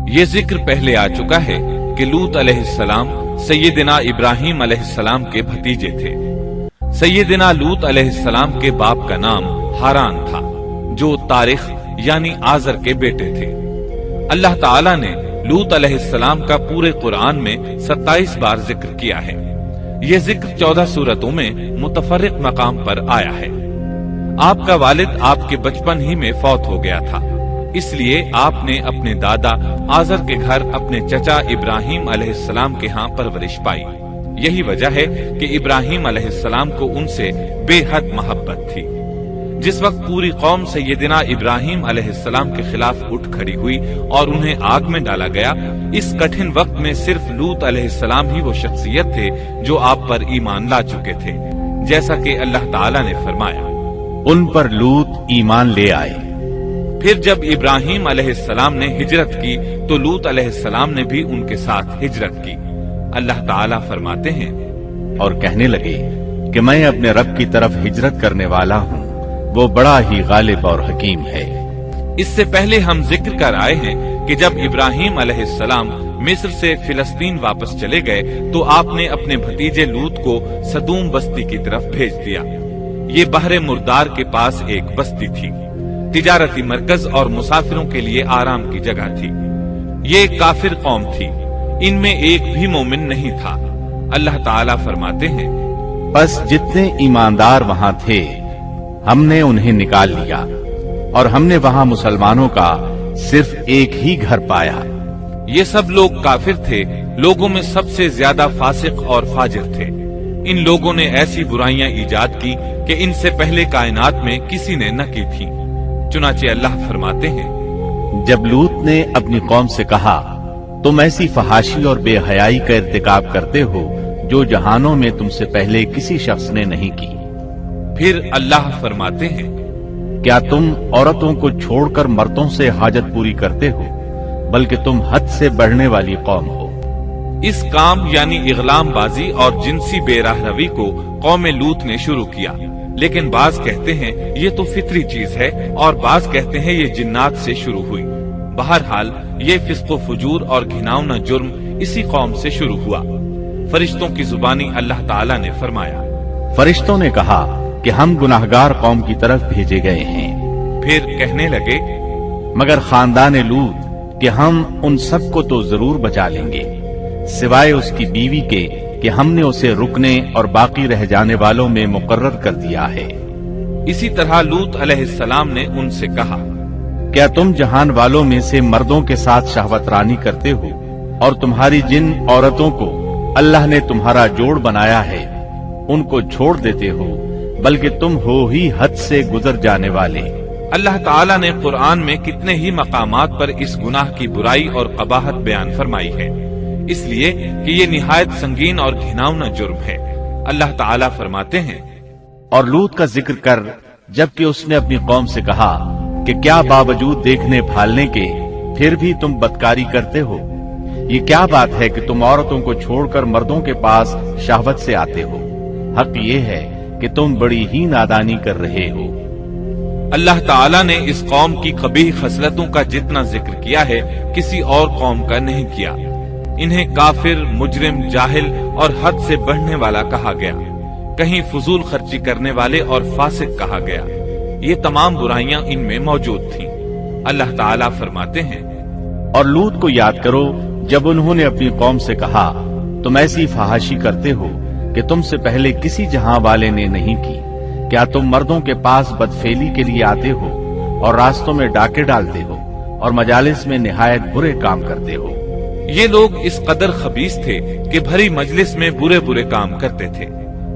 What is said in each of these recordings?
ये जिक्र पहले आ चुका है कि लूत अलैहिस्सलाम सैयदना इब्राहिम अलैहिस्सलाम के भतीजे थे। सैयदना लूत अलैहिस्सलाम के बाप का नाम हारान था, जो तारिख यानी आजर के बेटे थे। अल्लाह ताला ने लूत अलैहिस्सलाम का पूरे कुरान में 27 बार जिक्र किया है। यह जिक्र 14 सूरतों में मुतफर्रिक मकाम पर आया है। आपका वालिद आपके बचपन ही में फौत हो गया था, इसलिए आपने अपने दादा आजर के घर अपने चचा इब्राहिम अलैहिस्सलाम के यहाँ परवरिश पाई। यही वजह है कि इब्राहिम अलैहिस्सलाम को उनसे बेहद मोहब्बत थी। जिस वक्त पूरी कौम सैयदना इब्राहिम अलैहिस्सलाम के खिलाफ उठ खड़ी हुई और उन्हें आग में डाला गया, इस कठिन वक्त में सिर्फ लूत अलैहिस्सलाम ही वो शख्सियत थे जो आप पर ईमान ला चुके थे। जैसा कि अल्लाह ताला ने फरमाया, उन पर लूत ईमान ले आए। फिर जब इब्राहिम अलैहिस्सलाम ने हिजरत की तो लूत अलैहिस्सलाम ने भी उनके साथ हिजरत की। अल्लाह ताला फरमाते हैं, और कहने लगे कि मैं अपने रब की तरफ हिजरत करने वाला हूँ, वो बड़ा ही गालिब और हकीम है। इससे पहले हम जिक्र कर आए हैं कि जब इब्राहिम अलैहिस्सलाम मिस्र से फिलिस्तीन वापस चले गए तो आपने अपने भतीजे लूत को सदूम बस्ती की तरफ भेज दिया। ये बहरे मुर्दार के पास एक बस्ती थी, तिजारती मरकज और मुसाफिरों के लिए आराम की जगह थी। ये काफिर कौम थी, इनमें एक भी मोमिन नहीं था। अल्लाह ताला फरमाते हैं, बस जितने ईमानदार वहां थे हमने उन्हें निकाल लिया और हमने वहां मुसलमानों का सिर्फ एक ही घर पाया। ये सब लोग काफिर थे, लोगों में सबसे ज्यादा फासिक और फाजिर थे। इन लोगों ने ऐसी बुराइयां ईजाद की कि इनसे पहले कायनात में किसी ने न की थी। चुनाचे अल्लाह फरमाते हैं, जब लूत ने अपनी कौम से कहा, तुम ऐसी फहाशी और बेहयाई का इर्तिकाब करते हो जो जहानों में तुमसे पहले किसी शख्स ने नहीं की। फिर अल्लाह फरमाते हैं, क्या तुम औरतों को छोड़कर मर्दों से हाजत पूरी करते हो, बल्कि तुम हद से बढ़ने वाली कौम हो। इस काम यानी इगलामबाजी और जिनसी बेराहरवी को कौम लूत ने शुरू किया, लेकिन बाज कहते हैं ये तो फितरी चीज है और बाज कहते हैं ये जिन्नात से शुरू हुई। बहरहाल ये फिस्को फुजूर और घिनौना जुर्म इसी कौम से शुरू हुआ। फरिश्तों की जुबानी अल्लाह ताला ने फरमाया, फरिश्तों ने कहा कि हम गुनाहगार कौम की तरफ भेजे गए हैं। फिर कहने लगे, मगर खानदान लूत कि हम उन सबको तो जरूर बचा लेंगे, सिवाय उसकी बीवी के कि हमने उसे रुकने और बाकी रह जाने वालों में मुकर्रर कर दिया है। इसी तरह लूत अलैहिस्सलाम ने उनसे कहा, क्या तुम जहान वालों में से मर्दों के साथ शहवतरानी करते हो और तुम्हारी जिन औरतों को अल्लाह ने तुम्हारा जोड़ बनाया है उनको छोड़ देते हो, बल्कि तुम हो ही हद से गुजर जाने वाले। अल्लाह ताला ने कुरान में कितने ही मकामात पर इस गुनाह की बुराई और कबाहत बयान फरमाई है, इसलिए कि ये निहायत संगीन और घिनौना जुर्म है। अल्लाह ताला फरमाते हैं, और लूत का जिक्र कर जबकि उसने अपनी कौम से कहा कि क्या बावजूद देखने भालने के फिर भी तुम बदकारी करते हो। ये क्या बात है कि तुम औरतों को छोड़कर मर्दों के पास शहवत से आते हो। हक ये है कि तुम बड़ी ही नादानी कर रहे हो। अल्लाह ताला ने इस कौम की कबीह खसलतों का जितना जिक्र किया है किसी और कौम का नहीं किया। इन्हें काफिर, मुजरिम, जाहिल और हद से बढ़ने वाला कहा गया, कहीं फजूल खर्ची करने वाले और फासिक कहा गया। ये तमाम बुराइयां इनमें मौजूद थीं। अल्लाह ताला फरमाते हैं, और लूत को याद करो जब उन्होंने अपनी कौम से कहा, तुम ऐसी फहाशी करते हो कि तुमसे पहले किसी जहां वाले ने नहीं की। क्या तुम मर्दों के पास बदफेली के लिए आते हो और रास्तों में डाके डालते हो और मजालिस में निहायत बुरे काम करते हो। ये लोग इस कदर खबीस थे कि भरी मजलिस में बुरे बुरे काम करते थे।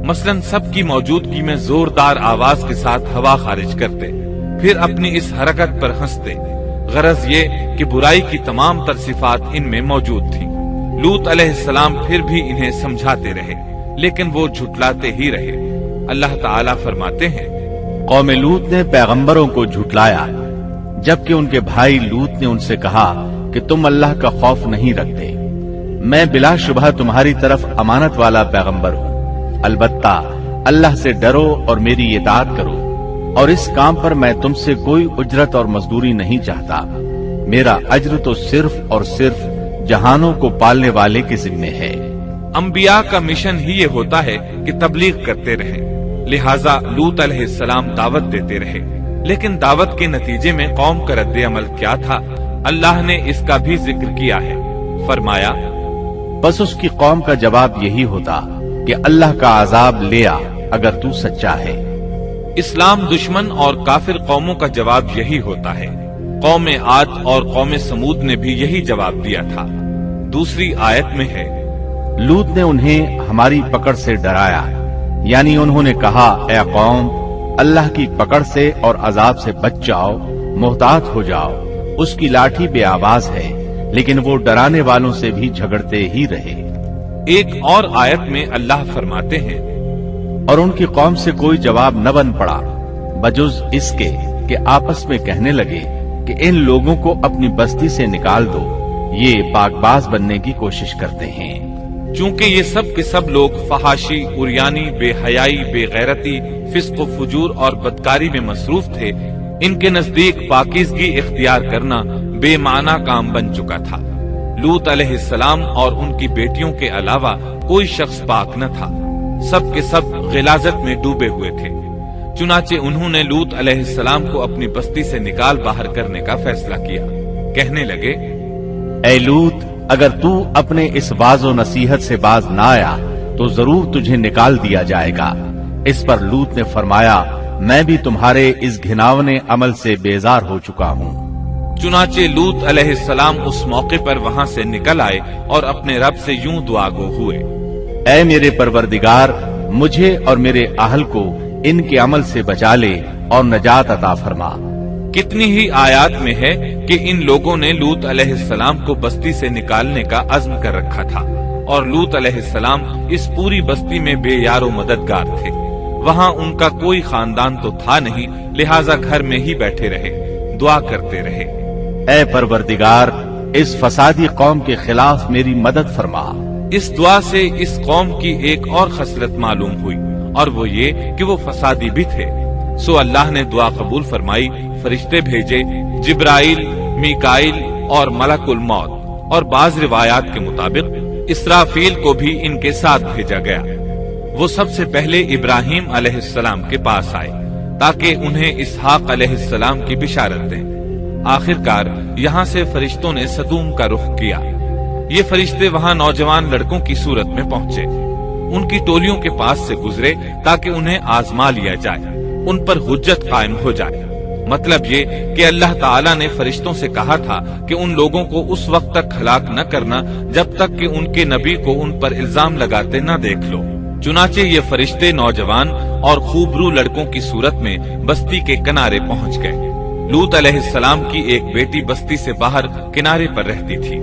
मसलन सबकी मौजूदगी में जोरदार आवाज के साथ हवा खारिज करते, फिर अपनी इस हरकत पर हंसते। गरज ये कि बुराई की तमाम तर सिफात इनमें मौजूद थी। लूत अलैहिस्सलाम फिर भी इन्हें समझाते रहे, लेकिन वो झुटलाते ही रहे। अल्लाह ताला फरमाते हैं, कौम लूत ने पैगंबरों को झुटलाया जबकि उनके भाई लूत ने उनसे कहा कि तुम अल्लाह का खौफ नहीं रखते। मैं बिलाशुबह तुम्हारी तरफ अमानत वाला पैगंबर हूँ। अलबत्ता अल्लाह से डरो और मेरी इताअत करो, और इस काम पर मैं तुमसे कोई उजरत और मजदूरी नहीं चाहता। मेरा अज्र तो सिर्फ और सिर्फ जहानों को पालने वाले के जिम्मे है। अंबिया का मिशन ही ये होता है कि तबलीग करते रहें। लिहाजा लूत अलैहिस्सलाम दावत देते रहे, लेकिन दावत के नतीजे में कौम का रद्द अमल क्या था, अल्लाह ने इसका भी जिक्र किया है। फरमाया, बस उसकी कौम का जवाब यही होता कि अल्लाह का अजाब ले आ अगर तू सच्चा है। इस्लाम दुश्मन और काफिर कौमों का जवाब यही होता है। कौम आद और कौम समूद ने भी यही जवाब दिया था। दूसरी आयत में है, लूत ने उन्हें हमारी पकड़ से डराया, यानी उन्होंने कहा, ए कौम, अल्लाह की पकड़ से और अजाब से बच जाओ, मोहतात हो जाओ। उसकी लाठी बेआवाज है, लेकिन वो डराने वालों से भी झगड़ते ही रहे। एक और आयत में अल्लाह फरमाते हैं, और उनकी कौम से कोई जवाब न बन पड़ा बजुज इसके कि आपस में कहने लगे कि इन लोगों को अपनी बस्ती से निकाल दो, ये पाकबाज बनने की कोशिश करते हैं। चूंकि ये सब के सब लोग फहाशी, उरियानी, बेहयाई, बेगैरती, फिस्क, फुजूर और बदकारी में मसरूफ थे, इनके नजदीक पाकीज़गी इख्तियार करना बेमाना काम बन चुका था। लूत अलैहिस्सलाम और उनकी बेटियों के अलावा कोई शख्स पाक न था। सब के सब गिलाजत में डूबे हुए थे। चुनाचे उन्होंने लूत अलैहिस्सलाम को अपनी बस्ती से निकाल बाहर करने का फैसला किया। कहने लगे, ऐ लूत, अगर तू अपने इस वाज़ो नसीहत से बाज ना आया तो जरूर तुझे निकाल दिया जाएगा। इस पर लूत ने फरमाया, मैं भी तुम्हारे इस घिनावने अमल से बेजार हो चुका हूँ। चुनाचे लूत अलैहिस्सलाम उस मौके पर वहां से निकल आए और अपने रब से यूं दुआगो हुए, ऐ मेरे परवरदिगार, मुझे और मेरे अहल को इनके अमल से बचा ले और नजात अता फरमा। कितनी ही आयात में है कि इन लोगों ने लूत अलैहिस्सलाम को बस्ती से निकालने का अज़्म कर रखा था, और लूत अलैहिस्सलाम इस पूरी बस्ती में बेयारो मददगार थे। वहां उनका कोई खानदान तो था नहीं, लिहाजा घर में ही बैठे रहे, दुआ करते रहे, ऐ परवरदिगार, इस फसादी कौम के खिलाफ मेरी मदद फरमा। इस दुआ से इस कौम की एक और खसलत मालूम हुई, और वो ये कि वो फसादी भी थे। सो अल्लाह ने दुआ कबूल फरमाई, फरिश्ते भेजे, जिब्राइल, मीकाइल और मलकुल मौत, और बाज रिवायात के मुताबिक इसराफील को भी इनके साथ भेजा गया। वो सबसे पहले इब्राहिम अलैहिस्सलाम के पास आए ताकि उन्हें इसहाक अलैहिस्सलाम की बिशारत दें। आखिरकार यहाँ से फरिश्तों ने सदूम का रुख किया। ये फरिश्ते वहाँ नौजवान लड़कों की सूरत में पहुंचे, उनकी टोलियों के पास से गुजरे ताकि उन्हें आजमा लिया जाए, उन पर हुज्जत कायम हो जाए। मतलब ये कि अल्लाह ताला ने फरिश्तों से कहा था कि उन लोगों को उस वक्त तक हलाक न करना जब तक कि उनके नबी को उन पर इल्जाम लगाते न देख लो। चुनाचे ये फरिश्ते नौजवान और खूबरू लड़कों की सूरत में बस्ती के किनारे पहुंच गए। लूत अलैहिस्सलाम की एक बेटी बस्ती से बाहर किनारे पर रहती थी।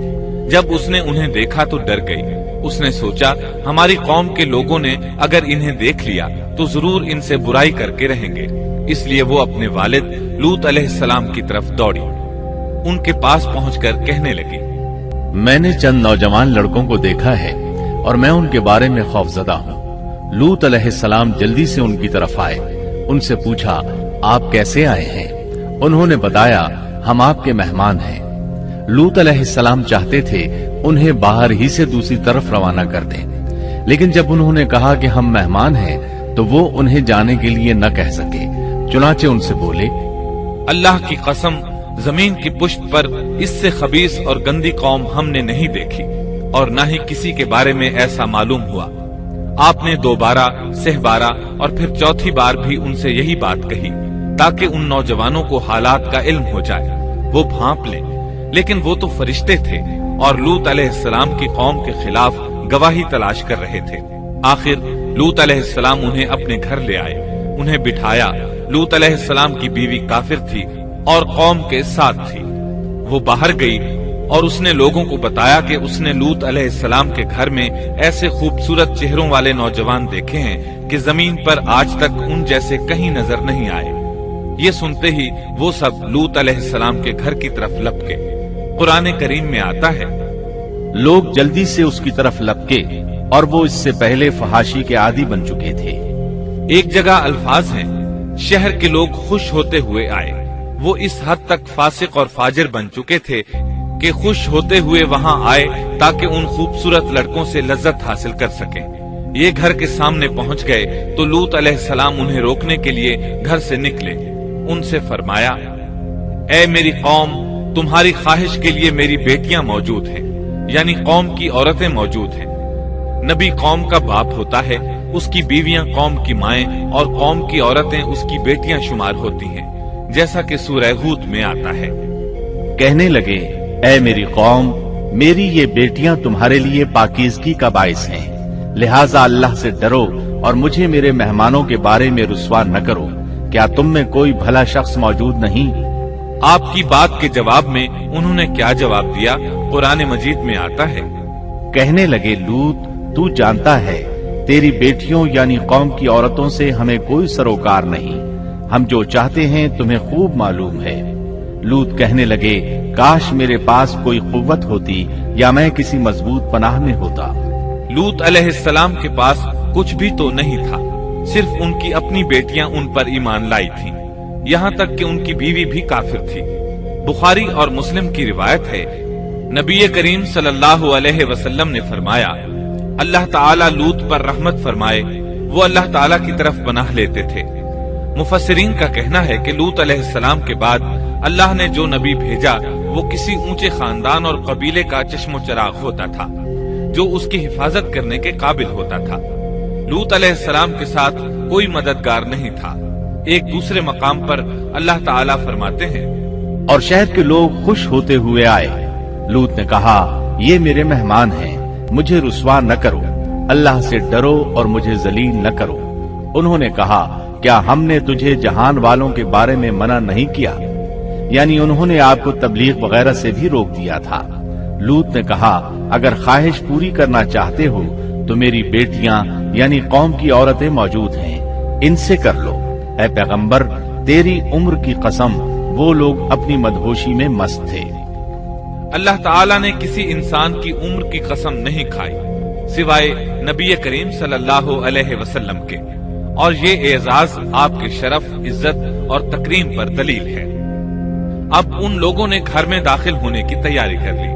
जब उसने उन्हें देखा तो डर गई। उसने सोचा, हमारी कौम के लोगों ने अगर इन्हें देख लिया तो जरूर इनसे बुराई करके रहेंगे। इसलिए वो अपने वालिद लूत अलैहिस्सलाम की तरफ दौड़ी। उनके पास पहुंचकर कहने लगी, मैंने चंद नौजवान लड़कों को देखा है और मैं उनके बारे में खौफजदा हूँ। लूत अलैहिस्सलाम जल्दी से उनकी तरफ आए। उनसे पूछा, आप कैसे आए हैं? उन्होंने बताया, हम आपके मेहमान हैं। लूत अलैहिस्सलाम चाहते थे उन्हें बाहर ही से दूसरी तरफ रवाना कर दें, लेकिन जब उन्होंने कहा कि हम मेहमान हैं तो वो उन्हें जाने के लिए न कह सके। चुनाचे उनसे बोले, अल्लाह की कसम, जमीन की पुश्त पर इससे खबीस और गंदी कौम हमने नहीं देखी, और न ही किसी के बारे में ऐसा मालूम हुआ। आपने दोबारा, सहबारा और फिर चौथी बार भी उनसे यही बात कही ताकि उन नौजवानों को हालात का इल्म हो जाए, वो भांप लें। लेकिन वो तो फरिश्ते थे और लूत अलैहिस्सलाम की कौम के खिलाफ गवाही तलाश कर रहे थे। आखिर लूत अलैहिस्सलाम उन्हें अपने घर ले आए, उन्हें बिठाया। लूत अलैहिस्सलाम की बीवी काफिर थी और कौम के साथ थी। वो बाहर गई और उसने लोगों को बताया कि उसने लूत अलैहिस्सलाम के घर में ऐसे खूबसूरत चेहरों वाले नौजवान देखे हैं कि जमीन पर आज तक उन जैसे कहीं नजर नहीं आए। ये सुनते ही वो सब लूत अलैहिस्सलाम के घर की तरफ लपके। कुरान करीम में आता है, लोग जल्दी से उसकी तरफ लपके और वो इससे पहले फहाशी के आदी बन चुके थे। एक जगह अल्फाज हैं, शहर के लोग खुश होते हुए आए, वो इस हद तक फासिक और फाजिर बन चुके थे कि खुश होते हुए वहां आए ताकि उन खूबसूरत लड़कों से लज्जत हासिल कर सकें। ये घर के सामने पहुंच गए तो लूत अलैहिस्सलाम उन्हें रोकने के लिए घर से निकले। उनसे फरमाया, ऐ मेरी कौम, तुम्हारी ख्वाहिश के लिए मेरी बेटियां मौजूद हैं, यानी कौम की औरतें मौजूद हैं। नबी कौम का बाप होता है, उसकी बीवियां कौम की माएं और कौम की औरतें उसकी बेटियां शुमार होती हैं, जैसा कि सूरह हूद में आता है। कहने लगे, ऐ मेरी कौम, मेरी ये बेटियां तुम्हारे लिए पाकीज़गी का बाइस हैं, लिहाजा अल्लाह से डरो और मुझे मेरे मेहमानों के बारे में रुस्वा न करो। क्या तुम में कोई भला शख्स मौजूद नहीं? आपकी बात के जवाब में उन्होंने क्या जवाब दिया, कुरान मजीद में आता है। कहने लगे, लूत, तू जानता है तेरी बेटियों यानी कौम की औरतों से हमें कोई सरोकार नहीं, हम जो चाहते हैं तुम्हें खूब मालूम है। लूत कहने लगे, काश मेरे पास कोई कुव्वत होती या मैं किसी मजबूत पनाह में होता। लूत अलैहिस्सलाम के पास कुछ भी तो नहीं था, सिर्फ उनकी अपनी बेटियां उन पर ईमान लाई थीं, यहाँ तक कि उनकी बीवी भी काफिर थी। बुखारी और मुस्लिम की रिवायत है, नबी करीम सल्लल्लाहु अलैहि वसल्लम ने फरमाया, अल्लाह ताला लूत पर रहमत फरमाए, वो अल्लाह ताला की तरफ पनाह लेते थे। मुफस्सिरीन का कहना है कि लूत अलैहिस्सलाम के बाद अल्लाह ने जो नबी भेजा वो किसी ऊंचे खानदान और कबीले का चश्मो चराग होता था, जो उसकी हिफाजत करने के काबिल होता था। लूत अलैहिस्सलाम के साथ कोई मददगार नहीं था। एक दूसरे मकाम पर अल्लाह ताला फरमाते हैं, और शहर के लोग खुश होते हुए आए। लूत ने कहा, ये मेरे मेहमान हैं, मुझे रुस्वा न करो, अल्लाह से डरो और मुझे जलील न करो। उन्होंने कहा, क्या हमने तुझे जहान वालों के बारे में मना नहीं किया? यानी उन्होंने आपको तबलीग वगैरह से भी रोक दिया था। लूत ने कहा, अगर ख्वाहिश पूरी करना चाहते हो तो मेरी बेटियां यानी कौम की औरतें मौजूद हैं, इनसे कर लो। ऐ पैगंबर, तेरी उम्र की कसम, वो लोग अपनी मदहोशी में मस्त थे। अल्लाह ताला ने किसी इंसान की उम्र की कसम नहीं खाई सिवाय नबी करीम सल्लल्लाहु अलैहि वसल्लम के, और ये एजाज आपके शरफ, इज्जत और तकरीम पर दलील है। अब उन लोगों ने घर में दाखिल होने की तैयारी कर ली।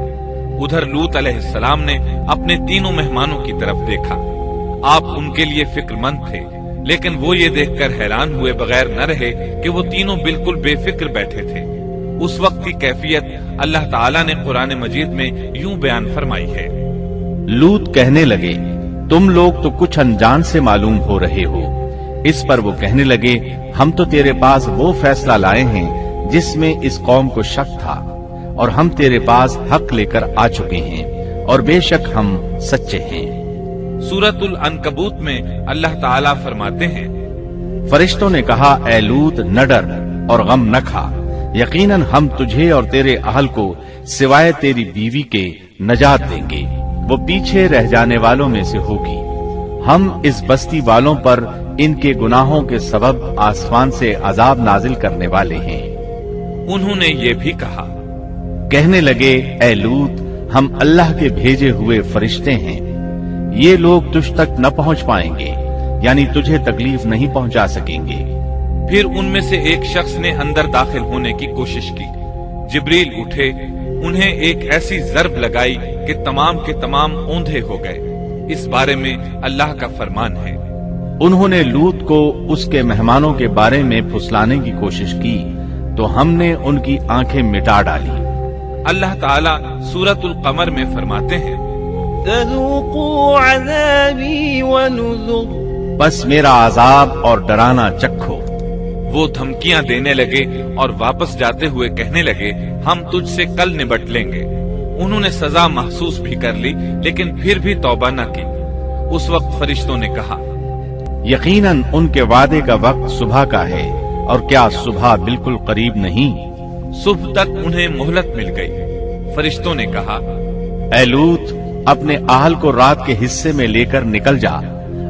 उधर लूत अलैहिस्सलाम ने अपने तीनों मेहमानों की तरफ देखा। आप उनके लिए फिक्रमंद थे, लेकिन वो ये देखकर हैरान हुए बगैर न रहे कि वो तीनों बिल्कुल बेफिक्र बैठे थे। उस वक्त की कैफियत अल्लाह ताला ने कुरान मजीद में यूं बयान फरमाई है। लूत कहने लगे, तुम लोग तो कुछ अनजान से मालूम हो रहे हो। इस पर वो कहने लगे, हम तो तेरे पास वो फैसला लाए हैं जिसमें इस कौम को शक था, और हम तेरे पास हक लेकर आ चुके हैं, और बेशक हम सच्चे हैं। सूरतुल अनकबूत में अल्लाह ताला फरमाते हैं, फरिश्तों ने कहा, ऐ लूत, न डर और गम न खा, यकीनन हम तुझे और तेरे अहल को सिवाय तेरी बीवी के नजात देंगे, वो पीछे रह जाने वालों में से होगी। हम इस बस्ती वालों पर इनके गुनाहों के सबब आसमान से अजाब नाजिल करने वाले हैं। उन्होंने ये भी कहा, कहने लगे, ऐ लूत, हम अल्लाह के भेजे हुए फरिश्ते हैं, ये लोग तुझ तक न पहुंच पाएंगे, यानी तुझे तकलीफ नहीं पहुंचा सकेंगे। फिर उनमें से एक शख्स ने अंदर दाखिल होने की कोशिश की। जिब्रील उठे, उन्हें एक ऐसी जरब लगाई कि तमाम के तमाम औंधे हो गए। इस बारे में अल्लाह का फरमान है, उन्होंने लूत को उसके मेहमानों के बारे में फुसलाने की कोशिश की तो हमने उनकी आंखें मिटा डाली। अल्लाह ताला सूरतुल कमर में फरमाते हैं, बस मेरा अजाब और डराना चखो। वो धमकियां देने लगे और वापस जाते हुए कहने लगे, हम तुझसे कल निबट लेंगे। उन्होंने सजा महसूस भी कर ली, लेकिन फिर भी तौबा न की। उस वक्त फरिश्तों ने कहा, यकीनन उनके वादे का वक्त सुबह का है, और क्या सुबह बिल्कुल करीब नहीं? सुबह तक उन्हें मोहलत मिल गई। फरिश्तों ने कहा, ऐ लूत, अपने आहल को रात के हिस्से में लेकर निकल जा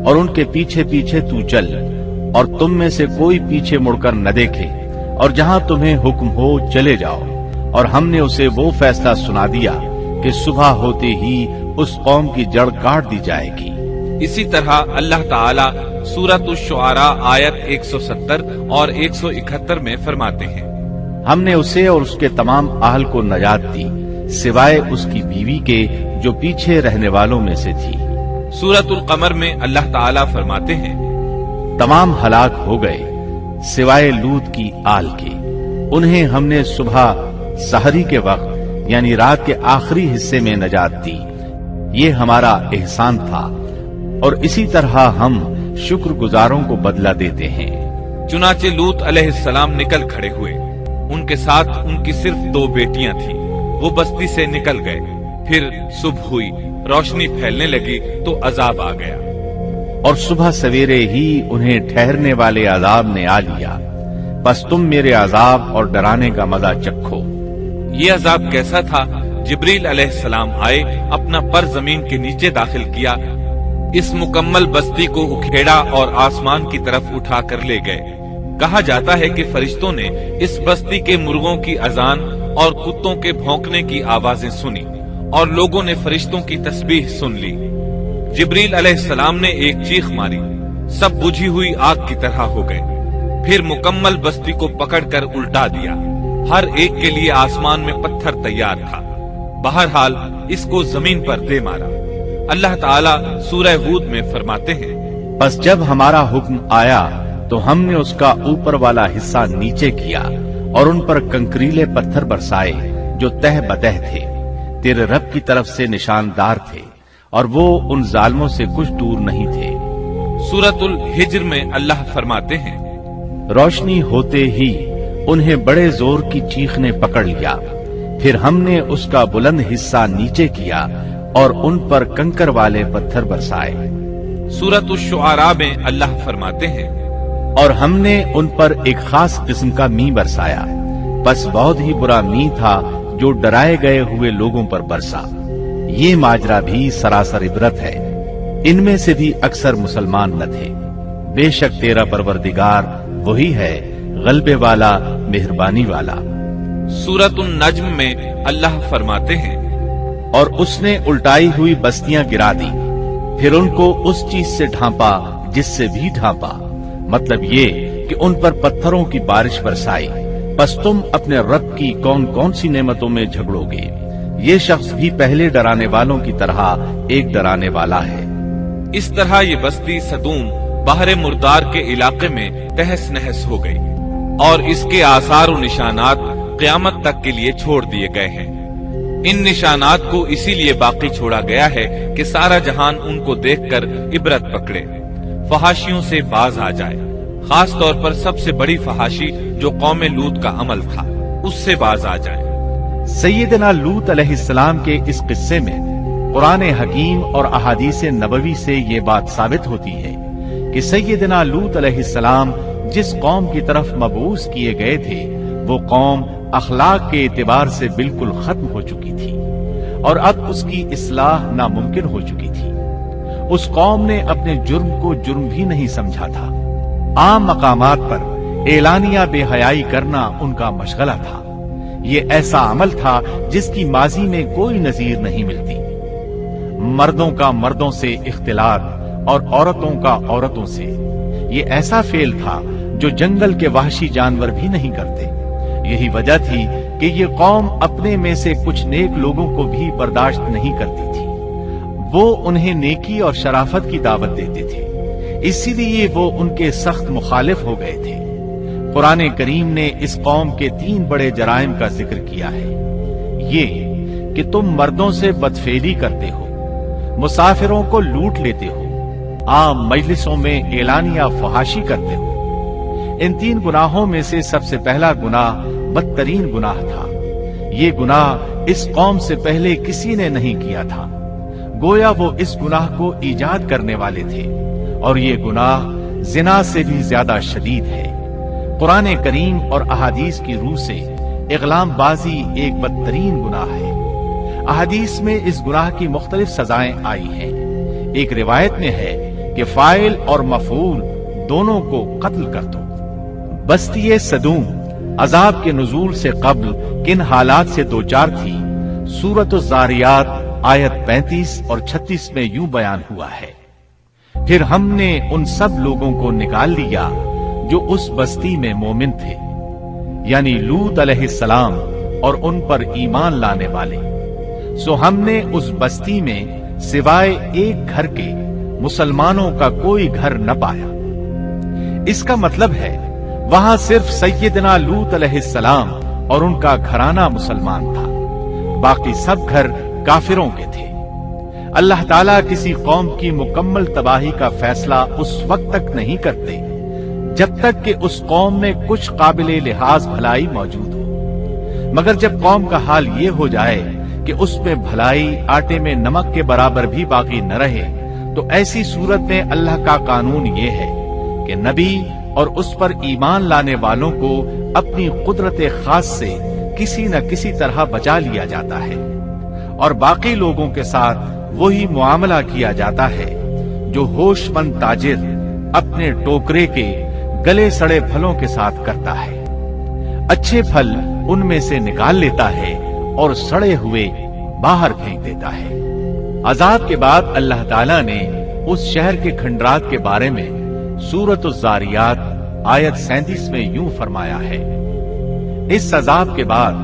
और उनके पीछे पीछे तू चल, और तुम में से कोई पीछे मुड़कर न देखे, और जहां तुम्हें हुक्म हो चले जाओ। और हमने उसे वो फैसला सुना दिया कि सुबह होते ही उस कौम की जड़ काट दी जाएगी। इसी तरह अल्लाह ताला सूरत अश-शुआरा आयत 170 और 171 में फरमाते हैं, ہم نے اسے اور اس کے تمام اہل کو نجات دی سوائے اس کی بیوی کے جو پیچھے رہنے والوں میں سے تھی۔ سورۃ القمر میں اللہ تعالیٰ فرماتے ہیں، تمام ہلاک ہو گئے سوائے لوط کی آل کے، انہیں ہم نے صبح سحری کے وقت یعنی رات کے آخری حصے میں نجات دی، یہ ہمارا احسان تھا اور اسی طرح ہم شکر گزاروں کو بدلہ دیتے ہیں۔ چنانچہ لوط علیہ السلام نکل کھڑے ہوئے، ان کے ساتھ ان کی صرف 2 بیٹیاں تھیں، وہ بستی سے نکل گئے۔ پھر صبح ہوئی، روشنی پھیلنے لگی تو عذاب آ گیا، اور صبح سویرے ہی انہیں ٹھہرنے والے عذاب نے آ لیا، بس تم میرے عذاب اور ڈرانے کا مزہ چکھو۔ یہ عذاب کیسا تھا؟ جبریل علیہ السلام آئے، اپنا پر زمین کے نیچے داخل کیا، اس مکمل بستی کو اکھیڑا اور آسمان کی طرف اٹھا کر لے گئے۔ کہا جاتا ہے کہ فرشتوں نے اس بستی کے مرغوں کی اذان اور کتوں کے بھونکنے کی آوازیں سنی اور لوگوں نے فرشتوں کی تسبیح سن لی۔ جبریل علیہ السلام نے ایک چیخ ماری، سب بجھی ہوئی آگ کی طرح ہو گئے، پھر مکمل بستی کو پکڑ کر الٹا دیا، ہر ایک کے لیے آسمان میں پتھر تیار تھا، بہرحال اس کو زمین پر دے مارا۔ اللہ تعالیٰ سورہ ہود میں فرماتے ہیں، بس جب ہمارا حکم آیا تو ہم نے اس کا اوپر والا حصہ نیچے کیا اور ان پر کنکریلے پتھر برسائے جو تہ بتہ تھے، تیرے رب کی طرف سے نشاندار تھے اور وہ ان ظالموں سے کچھ دور نہیں تھے۔ سورۃ الحجر میں اللہ فرماتے ہیں، روشنی ہوتے ہی انہیں بڑے زور کی چیخ نے پکڑ لیا، پھر ہم نے اس کا بلند حصہ نیچے کیا اور ان پر کنکر والے پتھر برسائے۔ سورۃ الشعراء میں اللہ فرماتے ہیں، اور ہم نے ان پر ایک خاص قسم کا می برسایا، بس بہت ہی برا می تھا جو ڈرائے گئے ہوئے لوگوں پر برسا۔ یہ ماجرا بھی سراسر عبرت ہے، ان میں سے بھی اکثر مسلمان نہ تھے۔ بے شک تیرا پروردگار وہی ہے غلبے والا، مہربانی والا۔ سورۃ النجم میں اللہ فرماتے ہیں، اور اس نے الٹائی ہوئی بستیاں گرا دی، پھر ان کو اس چیز سے ڈھانپا جس سے بھی ڈھانپا، مطلب یہ کہ ان پر پتھروں کی بارش برسائی۔ پس تم اپنے رب کی کون کون سی نعمتوں میں جھگڑو گے؟ یہ شخص بھی پہلے ڈرانے والوں کی طرح ایک ڈرانے والا ہے۔ اس طرح یہ بستی سدوم بحر مردار کے علاقے میں تہس نہس ہو گئی اور اس کے آثار و نشانات قیامت تک کے لیے چھوڑ دیے گئے ہیں۔ ان نشانات کو اسی لیے باقی چھوڑا گیا ہے کہ سارا جہان ان کو دیکھ کر عبرت پکڑے، فحاشیوں سے باز آ جائے، خاص طور پر سب سے بڑی فحاشی جو قوم لوط کا عمل تھا اس سے باز آ جائے۔ سیدنا لوط علیہ السلام کے اس قصے میں قرآن حکیم اور احادیث نبوی سے یہ بات ثابت ہوتی ہے کہ سیدنا لوط علیہ السلام جس قوم کی طرف مبعوث کیے گئے تھے وہ قوم اخلاق کے اعتبار سے بالکل ختم ہو چکی تھی اور اب اس کی اصلاح ناممکن ہو چکی تھی۔ اس قوم نے اپنے جرم کو جرم بھی نہیں سمجھا تھا، عام مقامات پر اعلانیہ بے حیائی کرنا ان کا مشغلہ تھا۔ یہ ایسا عمل تھا جس کی ماضی میں کوئی نظیر نہیں ملتی۔ مردوں کا مردوں سے اختلاط اور عورتوں کا عورتوں سے، یہ ایسا فعل تھا جو جنگل کے وحشی جانور بھی نہیں کرتے۔ یہی وجہ تھی کہ یہ قوم اپنے میں سے کچھ نیک لوگوں کو بھی برداشت نہیں کرتی تھی، وہ انہیں نیکی اور شرافت کی دعوت دیتے تھے، اسی لیے وہ ان کے سخت مخالف ہو گئے تھے۔ قرآن کریم نے اس قوم کے 3 بڑے جرائم کا ذکر کیا ہے، یہ کہ تم مردوں سے بدفعلی کرتے ہو، مسافروں کو لوٹ لیتے ہو، عام مجلسوں میں اعلانیہ فحاشی کرتے ہو۔ ان 3 گناہوں میں سے سب سے پہلا گناہ بدترین گناہ تھا۔ یہ گناہ اس قوم سے پہلے کسی نے نہیں کیا تھا، گویا وہ اس گناہ کو ایجاد کرنے والے تھے، اور یہ گناہ زنا سے بھی زیادہ شدید ہے۔ قرآن کریم اور احادیث کی روح سے اغلام بازی ایک بدترین گناہ ہے۔ احادیث میں اس گناہ کی مختلف سزائیں آئی ہیں۔ ایک روایت میں ہے کہ فاعل اور مفعول دونوں کو قتل کر دو۔ بستی سدوم عذاب کے نزول سے قبل کن حالات سے دوچار تھی، سورۃ الزاریات آیت 35 اور 36 میں یوں بیان ہوا ہے، پھر ہم نے ان سب لوگوں کو نکال لیا جو اس بستی میں مومن تھے، यानी लूत अलैहिस्सलाम और उन पर ईमान लाने वाले। सो हमने उस बस्ती में सिवाय एक घर के मुसलमानों का कोई घर न पाया। इसका मतलब है वहां सिर्फ सैयदना लूत अलैहिस्सलाम और उनका घराना मुसलमान था, बाकी सब घर काफिरों के थे। अल्लाह ताला किसी कौम की मुकम्मल तबाही का फैसला उस वक्त तक नहीं करते जब तक कि उस कौम में कुछ काबिले लिहाज भलाई मौजूद हो, मगर जब कौम का हाल ये हो जाए कि उसमें भलाई आटे में नमक के बराबर भी बाकी न रहे, तो ऐसी सूरत में अल्लाह का कानून ये है कि नबी और उस पर ईमान लाने वालों को अपनी कुदरत खास से किसी न किसी तरह बचा लिया जाता है और बाकी लोगों के साथ वही मुआमला किया जाता है जो होशमंद ताजिर अपने टोकरे के गले सड़े फलों के साथ करता है। अच्छे फल उनमें से निकाल लेता है और सड़े हुए बाहर फेंक देता है। अजाब के बाद अल्लाह ताला ने उस शहर के खंडरात के बारे में सूरत ज़ारियात आयत 37 में यूं फरमाया है, इस अजाब के बाद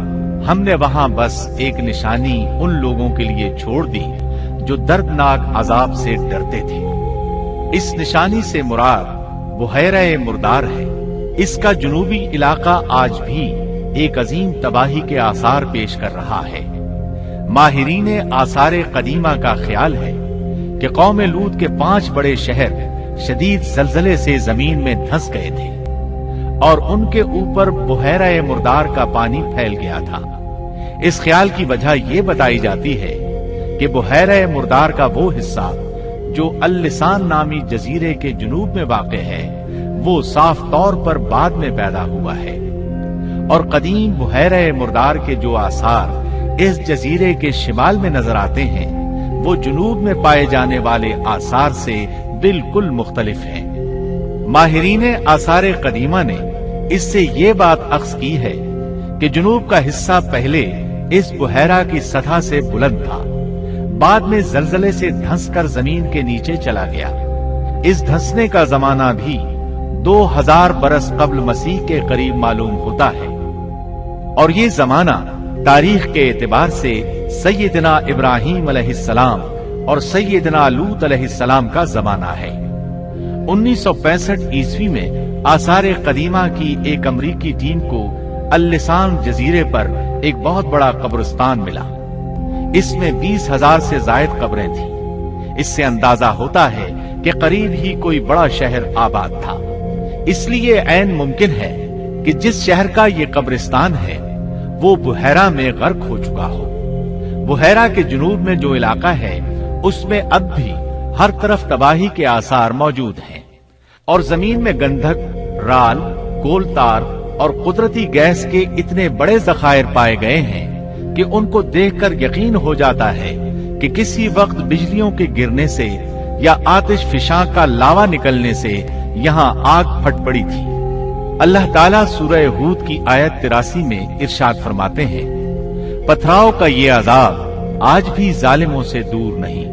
हमने वहां बस एक निशानी उन लोगों के लिए छोड़ दी जो दर्दनाक अजाब से डरते थे। इस निशानी से मुराद बुहैरा मुर्दार है। इसका जुनूबी इलाका आज भी एक अजीम तबाही के आसार पेश कर रहा है। माहिरीने आसारे कदीमा का ख्याल है कि कौम लूत के 5 बड़े शहर शदीद जलजले से जमीन में धंस गए थे और उनके ऊपर बुहैरा मुर्दार का पानी फैल गया था। इस ख्याल की वजह यह बताई जाती है कि बुहैरा मुर्दार का वो हिस्सा जो अल-लिसान नामी जजीरे के जुनूब में वाक़े है, वो साफ तौर पर बाद में पैदा हुआ है और कदीम बुहैरा मुर्दार के जो आसार इस जजीरे के शिमाल में नजर आते हैं, वो जुनूब में पाए जाने वाले आसार से बिल्कुल मुख्तलिफ हैं। माहिरीने आसारे कदीमा ने इससे ये बात अख्स की है कि जुनूब का हिस्सा पहले इस बुहैरा की सतह से बुलंद था, बाद में जलजले से धंसकर जमीन के नीचे चला गया। इस धंसने का जमाना भी 2000 बरस कब्ल मसीह के करीब मालूम होता है और ये जमाना तारीख के एतबार से सैयदना इब्राहीम अलैहिस्सलाम और सैयदना लूत अलैहिस्सलाम का जमाना है। 1965 ईस्वी में आसारे कदीमा की एक अमरीकी टीम को अल-लिसान जजीरे पर एक बहुत बड़ा कब्रिस्तान मिला। इसमें 20,000 से जायद कब्रें थीं। इससे अंदाजा होता है कि करीब ही कोई बड़ा शहर आबाद था। इसलिए ऐन मुमकिन है कि जिस शहर का ये कब्रिस्तान है वो बुहैरा में गर्क हो चुका हो। बुहैरा के जुनूब में जो इलाका है उसमें अब भी हर तरफ तबाही के आसार मौजूद हैं और जमीन में गंधक, राल, कोलतार और कुदरती गैस के इतने बड़े जखायर पाए गए हैं कि उनको देखकर यकीन हो जाता है कि किसी वक्त बिजलियों के गिरने से या आतिश फिशां का लावा निकलने से यहाँ आग फट पड़ी थी। अल्लाह ताला सूरह हूद की आयत 83 में इरशाद फरमाते हैं, पथराव का ये अजाब आज भी जालिमों से दूर नहीं।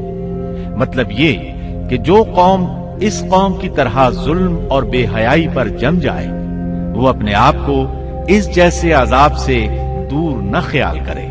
मतलब ये कि जो कौम इस कौम की तरह जुल्म और बेहयाई पर जम जाए, वो अपने आप को इस जैसे अजाब से दूर न ख्याल करे।